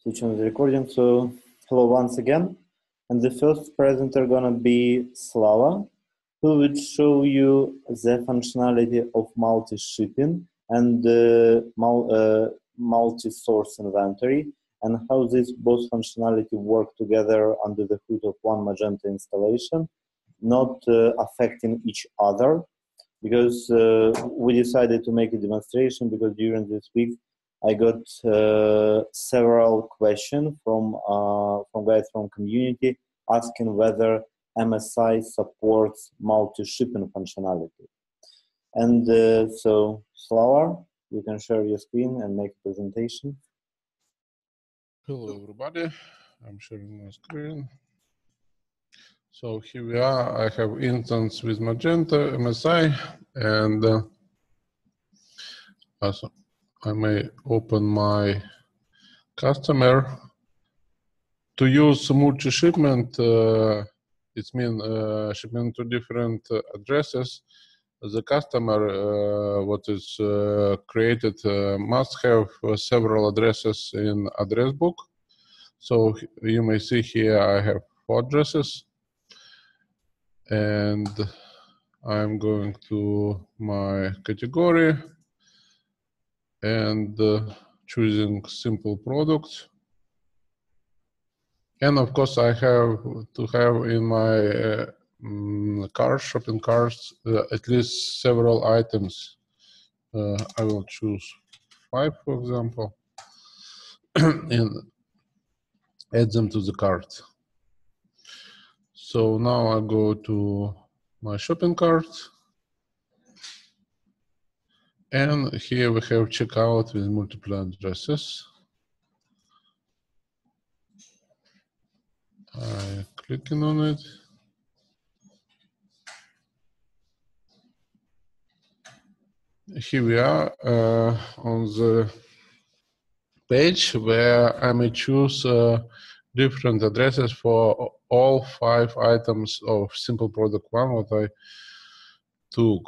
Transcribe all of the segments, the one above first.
switch on the recording. So hello once again, and the first presenter gonna be Slava, who will show you the functionality of multi-shipping and multi-source inventory, and how these both functionality work together under the hood of one Magento installation, not affecting each other. Because we decided to make a demonstration, because during this week I got several questions from guys from community asking whether MSI supports multi-shipping functionality. And so, Slava, you can share your screen and make a presentation. Hello, everybody. I'm sharing my screen. So here we are. I have instance with Magento, MSI, and also I may open my customer. To use multi-shipment, it means shipment to different addresses. The customer, what is created, must have several addresses in address book. So you may see here I have 4 addresses. And I'm going to my category and choosing simple products. And of course, I have to have in my shopping carts, at least several items. I will choose 5, for example, and add them to the cart. So now I go to my shopping cart, and here we have checkout with multiple addresses. I clicking on it. Here we are on the page where I may choose different addresses for all 5 items of simple product 1 what I took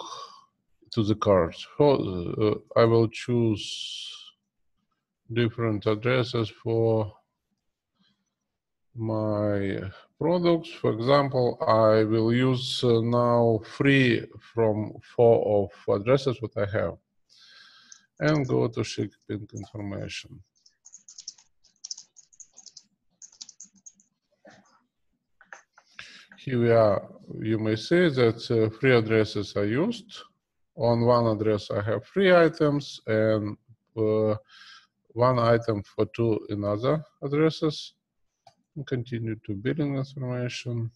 to the cart. So, I will choose different addresses for my products. For example, I will use now 3 from 4 of addresses what I have, and go to shipping information. Here we are. You may see that 3 addresses are used. On one address I have 3 items, and 1 item for 2 in other addresses. Continue to billing information.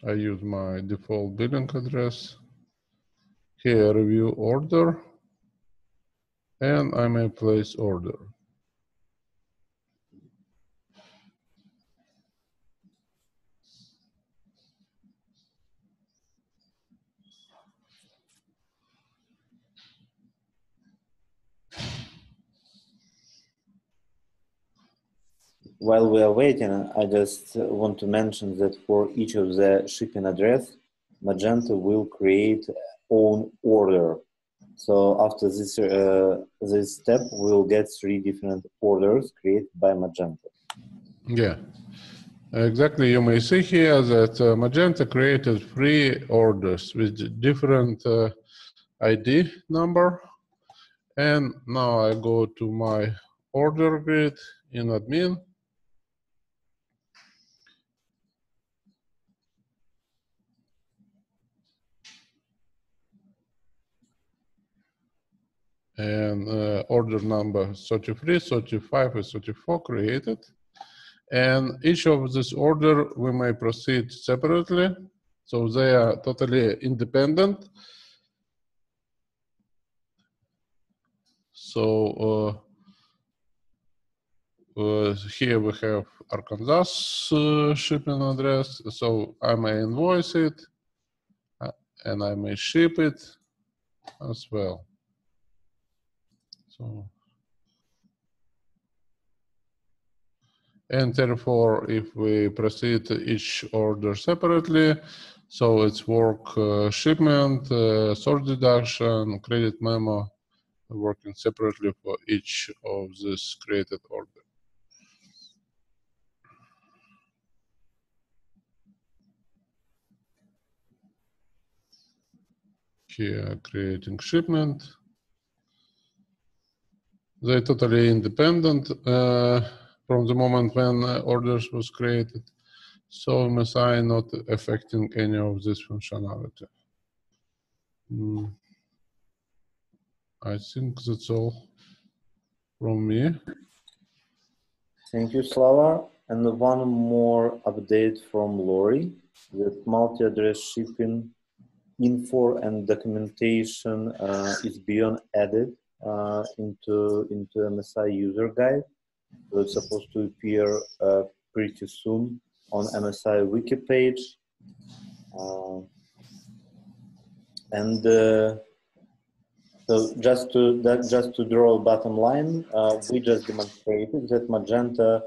I use my default billing address. Here, review order, and I may place order. While we are waiting, I just want to mention that for each of the shipping address, Magento will create own order. So after this step, we'll get 3 different orders created by Magento. Yeah, exactly. You may see here that Magento created 3 orders with different ID number. And now I go to my order grid in admin. And order number 33, 35, and 34 created. And each of this order we may proceed separately. So they are totally independent. So here we have Arkansas shipping address. So I may invoice it and I may ship it as well. So, and therefore, if we proceed each order separately, So it's work shipment, source deduction, credit memo, working separately for each of this created order. Here, creating shipment. They're totally independent from the moment when orders was created. So MSI not affecting any of this functionality. I think that's all from me. Thank you, Slava. And one more update from Lori, that multi-address shipping info and documentation is beyond added into MSI user guide. So it's supposed to appear pretty soon on MSI wiki page. So just to draw a bottom line, we just demonstrated that Magento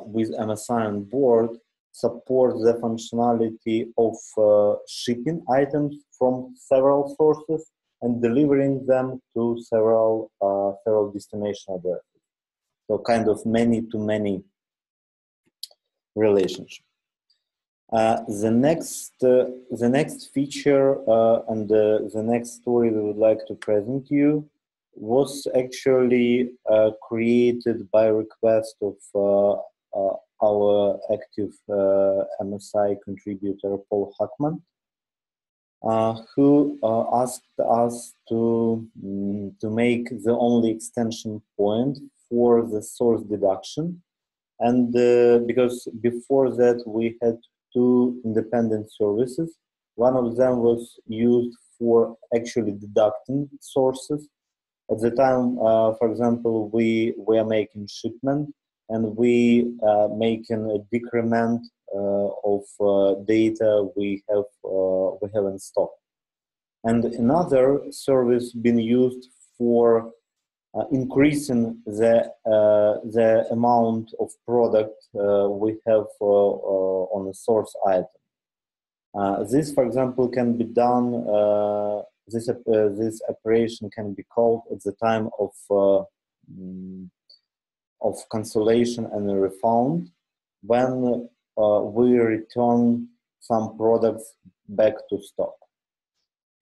with MSI on board supports the functionality of shipping items from several sources and delivering them to several destination addresses. So kind of many-to-many relationship. The next feature and the next story we would like to present you was actually created by request of our active MSI contributor Paul Hachmang, who asked us to make the only extension point for the source deduction, and because before that we had two independent services. One of them was used for actually deducting sources. At the time, for example, we were making shipment and we making a decrement of data we have in stock. And another service being used for increasing the amount of product we have on a source item. This, for example, can be done. This operation can be called at the time of cancellation and a refund, when we return some products back to stock.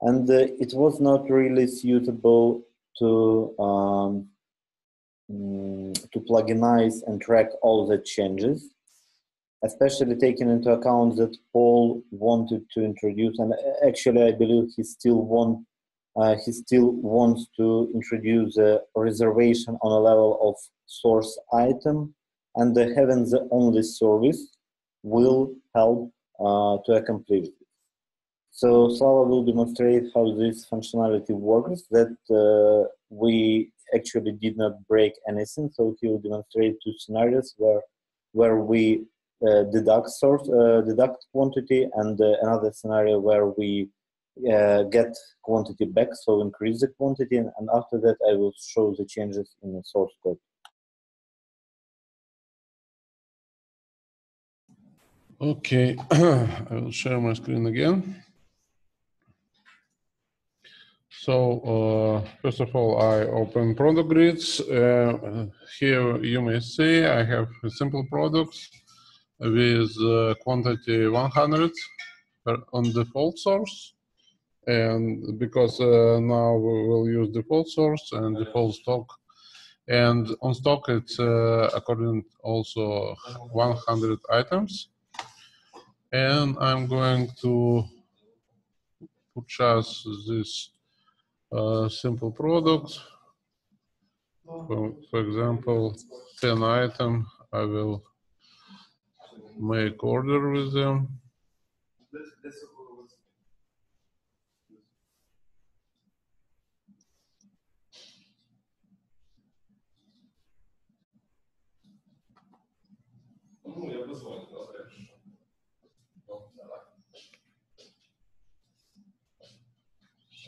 And it was not really suitable to pluginize and track all the changes, especially taking into account that Paul wanted to introduce, and actually I believe he still wants to introduce a reservation on a level of source item, and having the only service will help to accomplish it. So Slava will demonstrate how this functionality works, that we actually did not break anything. So he will demonstrate two scenarios where we deduct quantity, and another scenario where we get quantity back, so increase the quantity, and after that I will show the changes in the source code. Okay, I will share my screen again. So first of all, I open product grids. Here you may see I have simple products with quantity 100 on default source. And because now we will use default source and default stock. And on stock, it's according also 100 items. And I'm going to purchase this simple product. For example, 10 item, I will make order with them.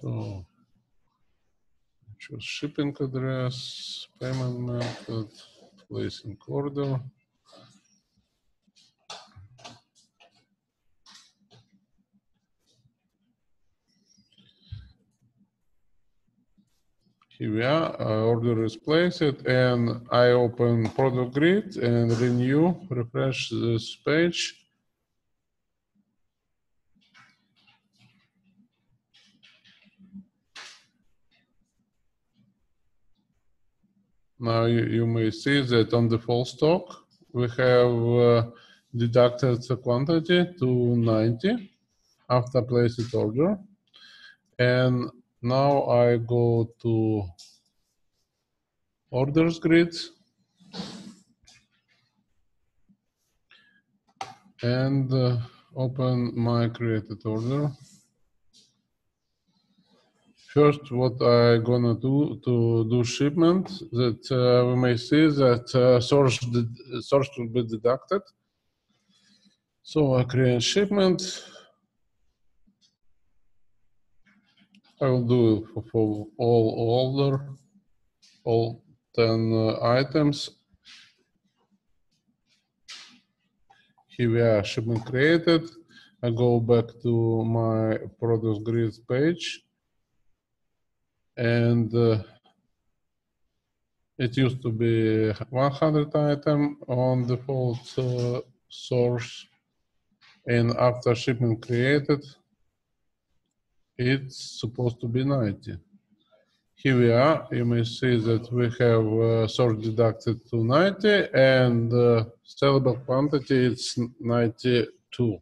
So choose shipping address, payment method, placing order. Here we are, order is placed, and I open product grid and renew, refresh this page. Now you may see that on the full stock, we have deducted the quantity to 90 after placed order. And now I go to orders grid and open my created order. First, what I'm gonna do to do shipment, that we may see that source will be deducted. So I create shipment. I will do it for all order, all 10 items. Here we are, shipment created. I go back to my product grid page. And it used to be 100 item on default source, and after shipment created, it's supposed to be 90. Here we are. You may see that we have source deducted to 90, and sellable quantity it's 92.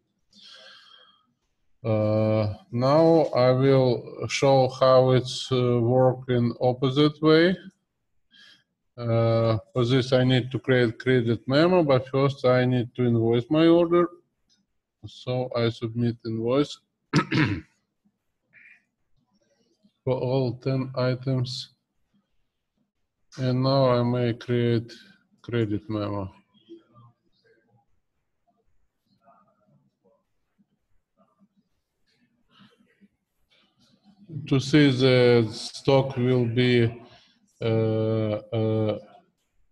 Now I will show how it's working opposite way. For this, I need to create credit memo, but first I need to invoice my order. So I submit invoice for all 10 items. And now I may create credit memo. To see the stock will be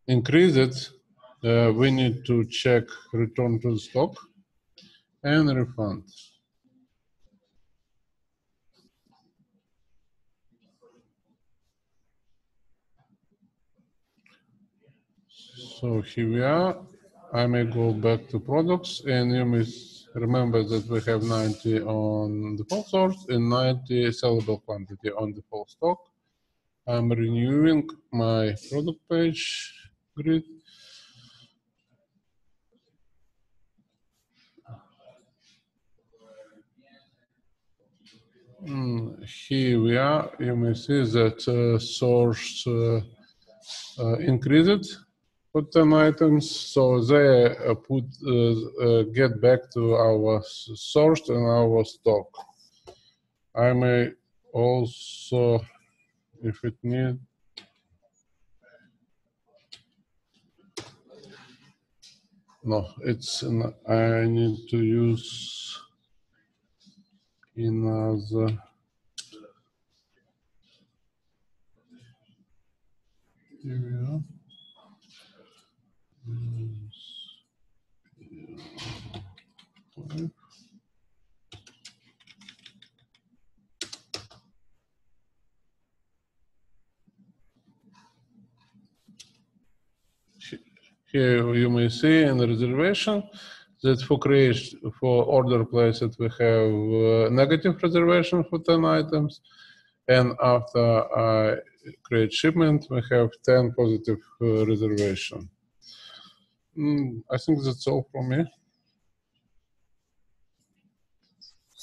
increased, we need to check return to stock and refund. So here we are. I may go back to products, and you may remember that we have 90 on default source and 90 sellable quantity on default stock. I'm renewing my product page grid. Here we are. You may see that source increased for 10 items, so they get back to our source and our stock. I may also, if it needs, no, it's I need to use another. Here we are. Here you may see in the reservation that for order placed we have negative reservation for 10 items, and after I create shipment we have 10 positive reservation. I think that's all from me.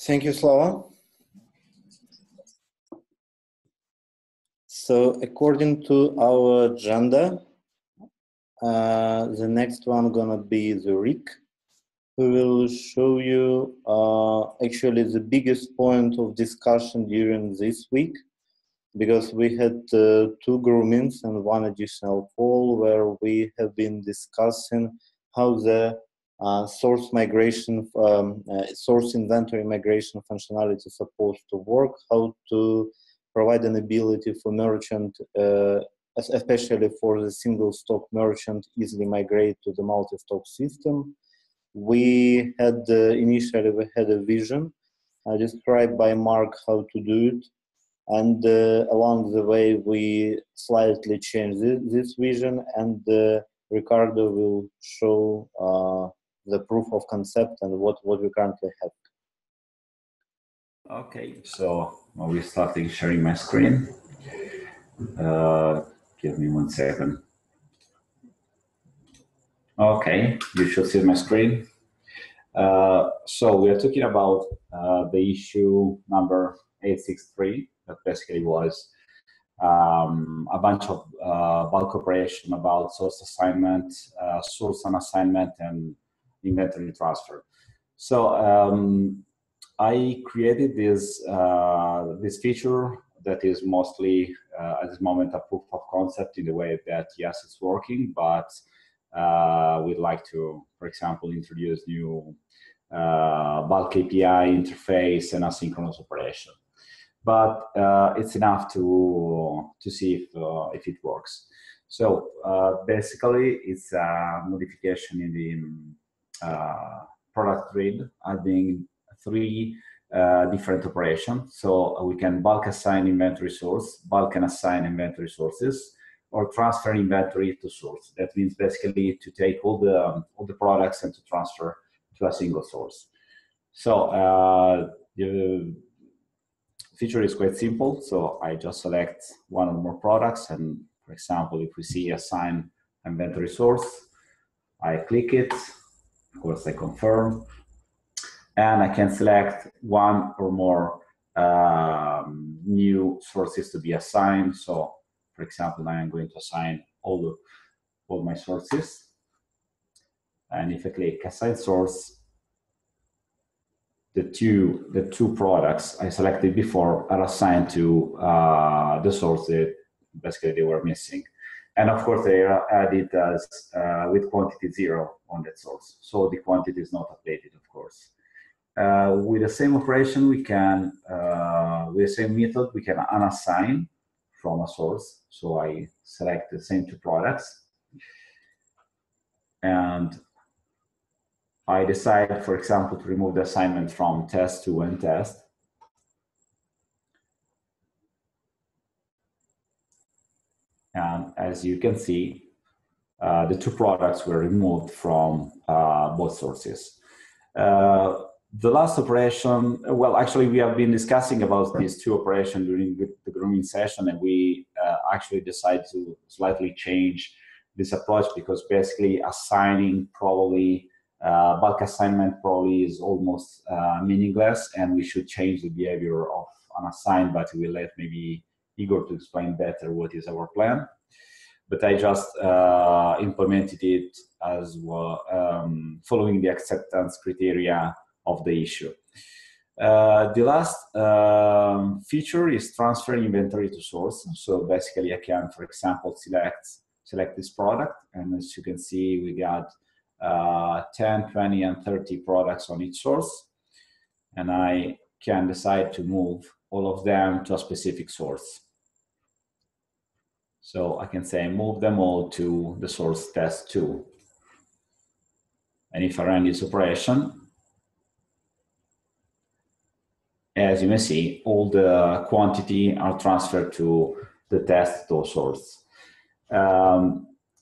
Thank you, Slava. So according to our agenda, the next one gonna be the Rick, who will show you actually the biggest point of discussion during this week, because we had 2 groomings and 1 additional call where we have been discussing how the source migration, source inventory migration functionality is supposed to work, how to provide an ability for merchant, especially for the single stock merchant, easily migrate to the multi-stock system. We had initially we had a vision described by Mark how to do it, And along the way, we slightly change this vision, and Ricardo will show the proof of concept and what we currently have. Okay, so we're starting sharing my screen. Give me 1 second. Okay, you should see my screen. So we are talking about the issue number 863, that basically was a bunch of bulk operation about source assignment, source unassignment, and inventory transfer. So I created this this feature that is mostly at this moment a proof of concept in the way that yes, it's working, but we'd like to, for example, introduce new bulk API interface and asynchronous operation. But it's enough to see if it works. So basically, it's a modification in the product grid, adding 3 different operations. So we can bulk assign inventory source, bulk and assign inventory sources, or transfer inventory to source. That means basically to take all the products and to transfer to a single source. So the feature is quite simple. So I just select one or more products, and for example, if we see assign inventory source, I click it. Of course, I confirm, and I can select one or more new sources to be assigned. So, for example, I am going to assign all my sources, and if I click assign source, the two products I selected before are assigned to the source that basically they were missing. And of course, they are added as with quantity 0 on that source. So the quantity is not updated, of course. With the same operation, we can, with the same method, we can unassign from a source. So I select the same 2 products. And I decide, for example, to remove the assignment from test 2 and test. And as you can see, the 2 products were removed from both sources. The last operation, well, actually, we have been discussing about these 2 operations during the grooming session, and we actually decided to slightly change this approach because basically assigning probably bulk assignment probably is almost meaningless, and we should change the behavior of unassigned, but we'll let maybe Igor to explain better what is our plan. But I just implemented it as well, following the acceptance criteria of the issue. The last feature is transfer inventory to source. So basically I can, for example, select this product, and as you can see, we got 10, 20, and 30 products on each source, and I can decide to move all of them to a specific source. So I can say move them all to the source test 2. And if I run this operation, as you may see, all the quantity are transferred to the test 2 source.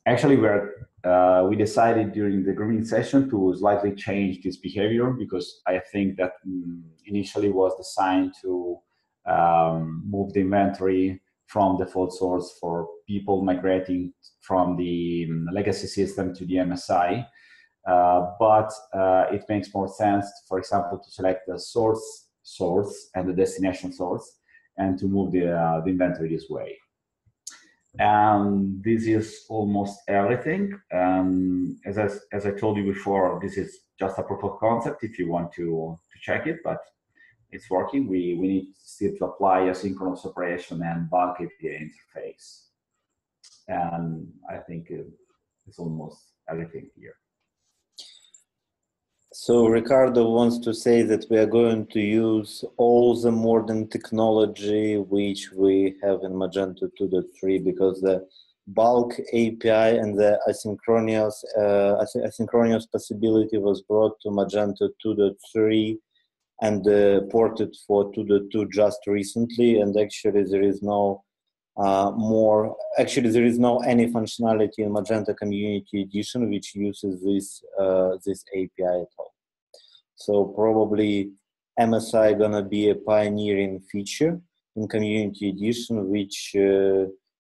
Actually, we decided during the grooming session to slightly change this behavior because I think that initially was designed to move the inventory from default source for people migrating from the legacy system to the MSI. But it makes more sense, for example, to select the source and the destination source and to move the inventory this way. And this is almost everything. As I told you before, this is just a proof of concept if you want to check it, but it's working. We need still to apply asynchronous operation and bulk API interface. And I think it's almost everything here. So Ricardo wants to say that we are going to use all the modern technology which we have in Magento 2.3 because the bulk API and the asynchronous possibility was brought to Magento 2.3 and ported for 2.2 just recently, and actually there is no there is no any functionality in Magento Community Edition which uses this API at all. So probably MSI gonna be a pioneering feature in Community Edition which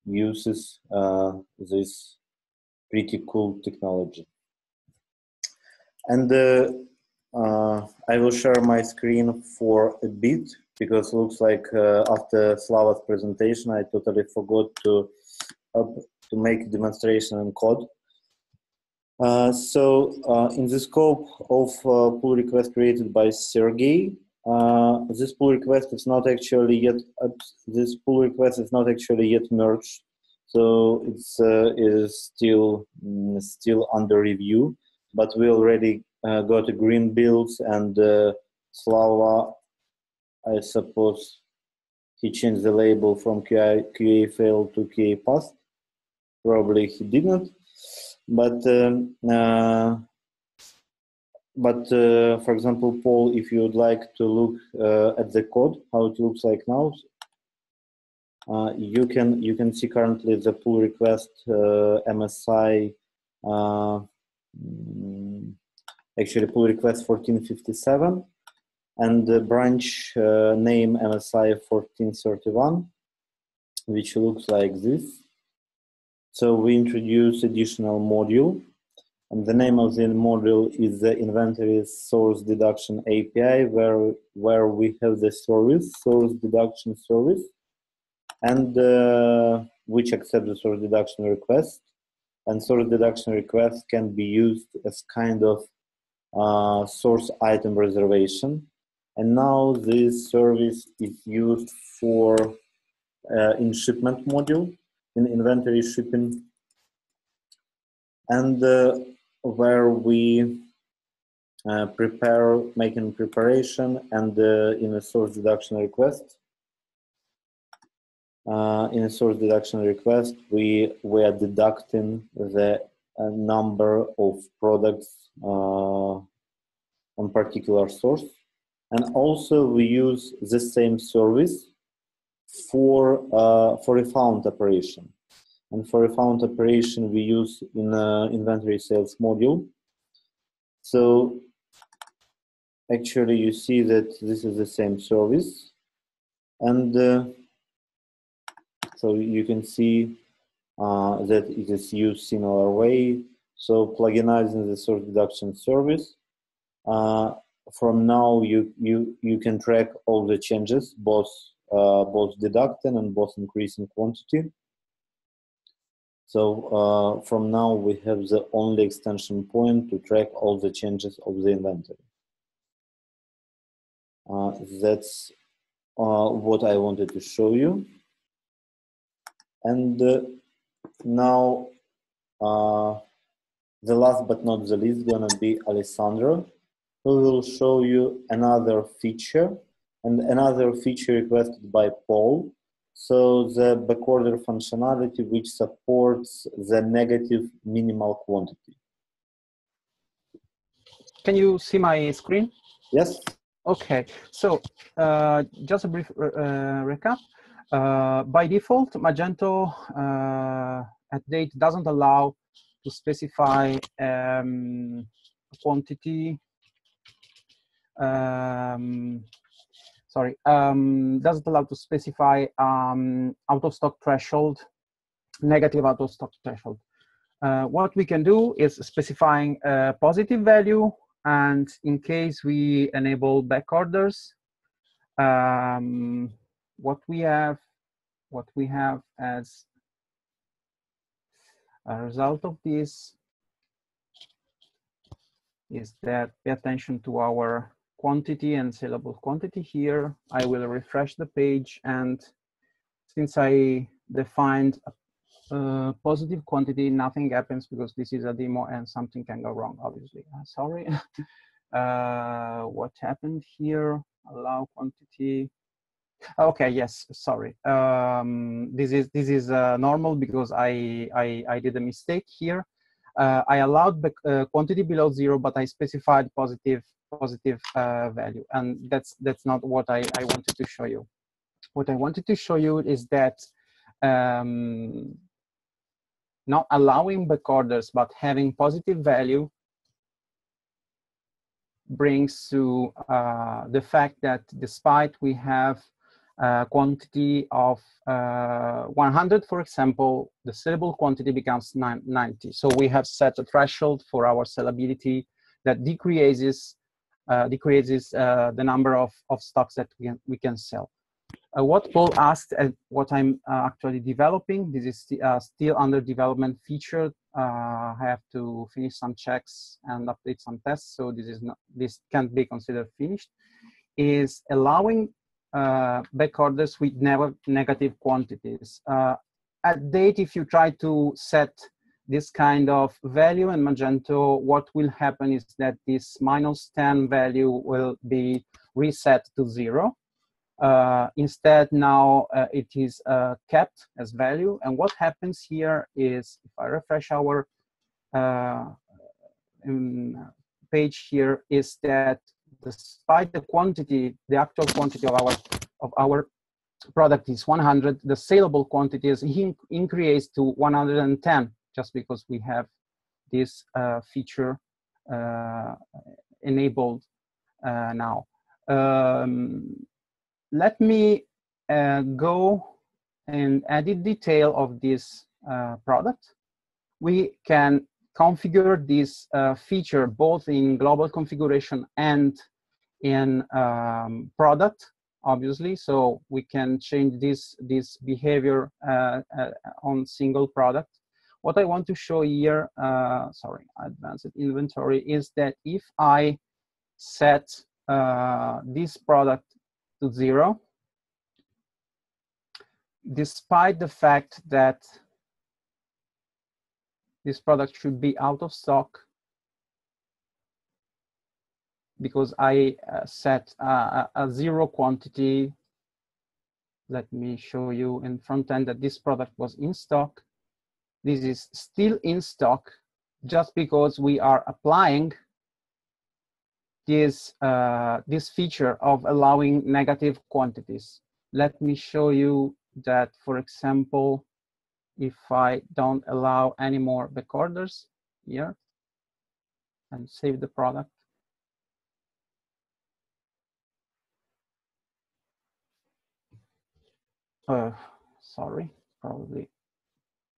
uses this pretty cool technology. And I will share my screen for a bit, because it looks like after Slava's presentation, I totally forgot to make a demonstration in code. So in the scope of pull request created by Sergey, this pull request is not actually yet merged, so it's is still under review. But we already got a green builds, and Slava, I suppose he changed the label from QA fail to QA passed. Probably he didn't, but for example, Paul, if you would like to look at the code, how it looks like now, you can see currently the pull request MSI. Actually, pull request 1457, and the branch name MSI 1431, which looks like this. So we introduce additional module, and the name of the module is the InventorySourceDeductionApi, where we have the service, source deduction service, and which accepts the source deduction request. And source deduction request can be used as kind of source item reservation. And now this service is used for in shipment module, in inventory shipping, and where we making preparation, and in a source deduction request. In a source deduction request, we are deducting the number of products on particular source, and also we use the same service for a found operation. And for a found operation, we use in inventory sales module. So actually, you see that this is the same service, and so you can see that it is used similar way. So pluginizing the source deduction service. From now, you can track all the changes, both deducting and both increasing quantity. So from now, we have the only extension point to track all the changes of the inventory. That's what I wanted to show you. And now, the last but not the least gonna be Alessandro, who will show you another feature, and another feature requested by Paul. So the backorder functionality which supports the negative minimal quantity. Can you see my screen? Yes. Okay, so just a brief recap. By default, Magento at date doesn't allow to specify quantity. Doesn't allow to specify out of stock threshold, negative out of stock threshold. What we can do is specifying a positive value, and in case we enable back orders, what we have as a result of this is that pay attention to our quantity and saleable quantity here. I will refresh the page, and since I defined a positive quantity, nothing happens because this is a demo and something can go wrong, obviously. Sorry. What happened here? Allow quantity. Okay, yes, sorry. This is normal because I did a mistake here. I allowed the quantity below 0, but I specified positive positive value, and that's not what I wanted to show you. What I wanted to show you is that not allowing backorders but having positive value brings to the fact that despite we have a quantity of 100, for example, the sellable quantity becomes 90. So we have set a threshold for our sellability that decreases the number of stocks that we can sell. What Paul asked and what I'm actually developing, this is still under development feature. I have to finish some checks and update some tests, so this can't be considered finished, is allowing backorders with negative quantities. At date, if you try to set this kind of value in Magento, what will happen is that this -10 value will be reset to 0. Instead, now it is kept as value. And what happens here is, if I refresh our page here, is that despite the quantity, the actual quantity of our product is 100, the saleable quantity is increased to 110, just because we have this feature enabled now. Let me go and edit detail of this product. We can configure this feature both in global configuration and in product, obviously. So we can change this behavior on single product. What I want to show here, sorry, advanced inventory, is that if I set this product to 0, despite the fact that this product should be out of stock, because I set a 0 quantity. Let me show you in front end that this product was in stock. This is still in stock just because we are applying this feature of allowing negative quantities. Let me show you that, for example, if I don't allow any more backorders here and save the product. Sorry, probably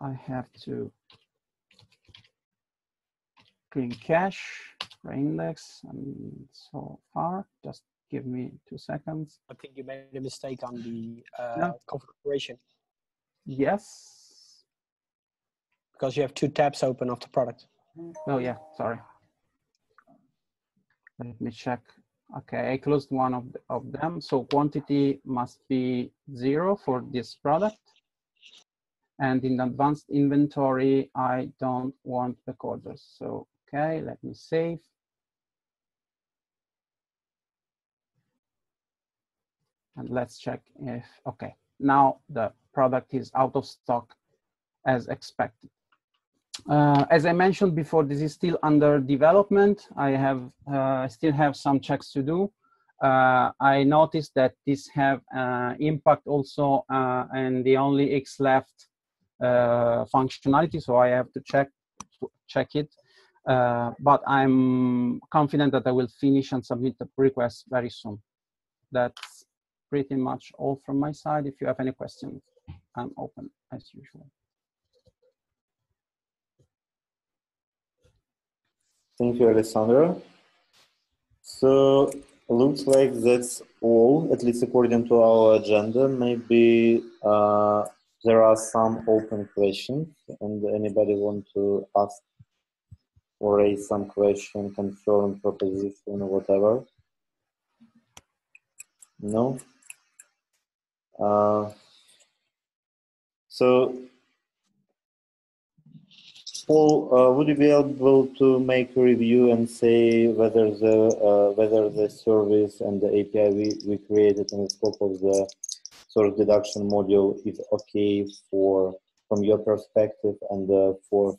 I have to clean cache, index, and so far. Just give me 2 seconds. I think you made a mistake on the No. configuration. Yes. Because you have 2 tabs open of the product. Oh yeah, sorry. Let me check. Okay, I closed one of them. So quantity must be 0 for this product. And in advanced inventory, I don't want backorders. So, okay, let me save. And let's check if, okay, now the product is out of stock as expected. As I mentioned before, this is still under development. I still have some checks to do. I noticed that this have impact also and the only X left functionality, so I have to check it. But I'm confident that I will finish and submit the request very soon. That's pretty much all from my side. If you have any questions, I'm open as usual. Thank you, Alessandro. So looks like that's all, at least according to our agenda. Maybe there are some open questions, and anybody want to ask or raise some question, concern, proposition, or whatever? No? So Paul, would you be able to make a review and say whether the service and the API we created in the scope of the source deduction module is okay from your perspective and for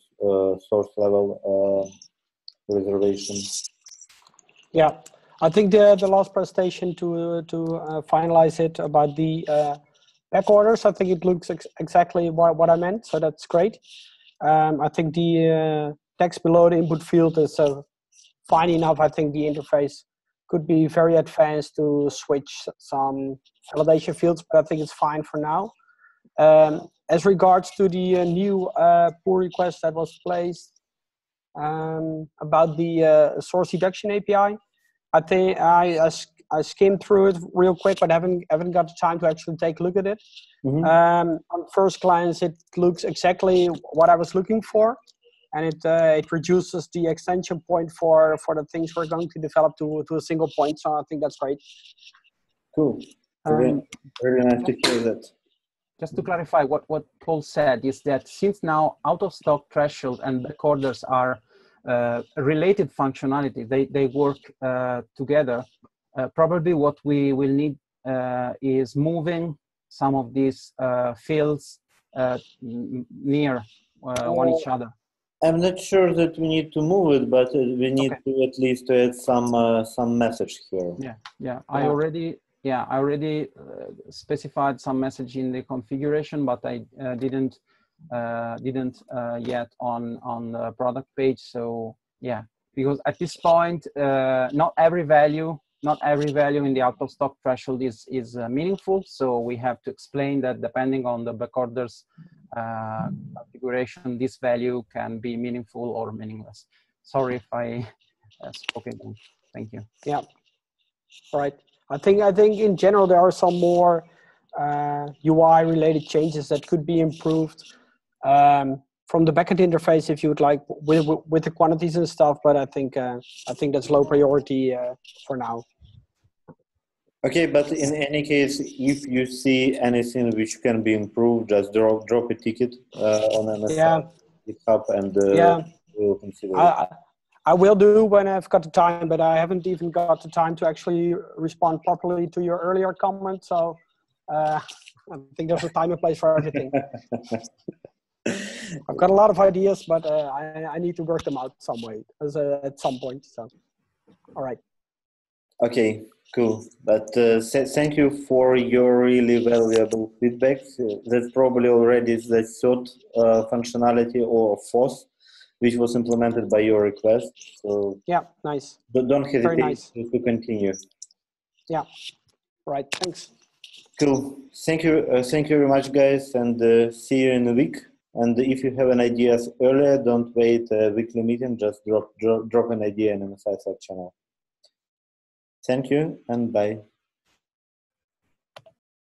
source level reservation? Yeah, I think the last presentation to finalize it about the back orders, I think it looks exactly what I meant, so that's great. I think the text below the input field is fine enough. I think the interface could be very advanced to switch some validation fields, but I think it's fine for now. As regards to the new pull request that was placed about the SourceDeductionApi, I think I skimmed through it real quick, but haven't got the time to actually take a look at it. On first glance, it looks exactly what I was looking for, and it reduces the extension point for the things we're going to develop to a single point. So I think that's great. Cool. Really nice to hear that. Just to clarify what Paul said is that since now out of stock threshold and backorders are related functionality, they work together. Probably what we will need is moving some of these fields near one each other. I'm not sure that we need to move it, but we need to at least add some message here. Yeah. I already specified some message in the configuration, but I didn't yet on the product page. So yeah, because at this point, not every value in the out of stock threshold is meaningful. So we have to explain that depending on the backorders configuration, this value can be meaningful or meaningless. Sorry if I spoke again. Thank you. Yeah. All right. I think in general there are some more UI related changes that could be improved from the backend interface if you would like with the quantities and stuff. But I think that's low priority for now. Okay, but in any case, if you see anything which can be improved, just drop a ticket on MSI GitHub, and we'll consider it. I will do when I've got the time, but I haven't even got the time to actually respond properly to your earlier comment. So I think there's a time and place for everything. I've got a lot of ideas, but I need to work them out some way at some point. So, all right. Okay, cool. But thank you for your really valuable feedback. That's probably already the third functionality or fourth, which was implemented by your request. So yeah, nice. Don't hesitate to continue. Yeah. Right. Thanks. Cool. Thank you very much, guys, and see you in a week. And if you have an ideas earlier, don't wait a weekly meeting. Just drop an idea in the MSI Slack channel. Thank you and bye.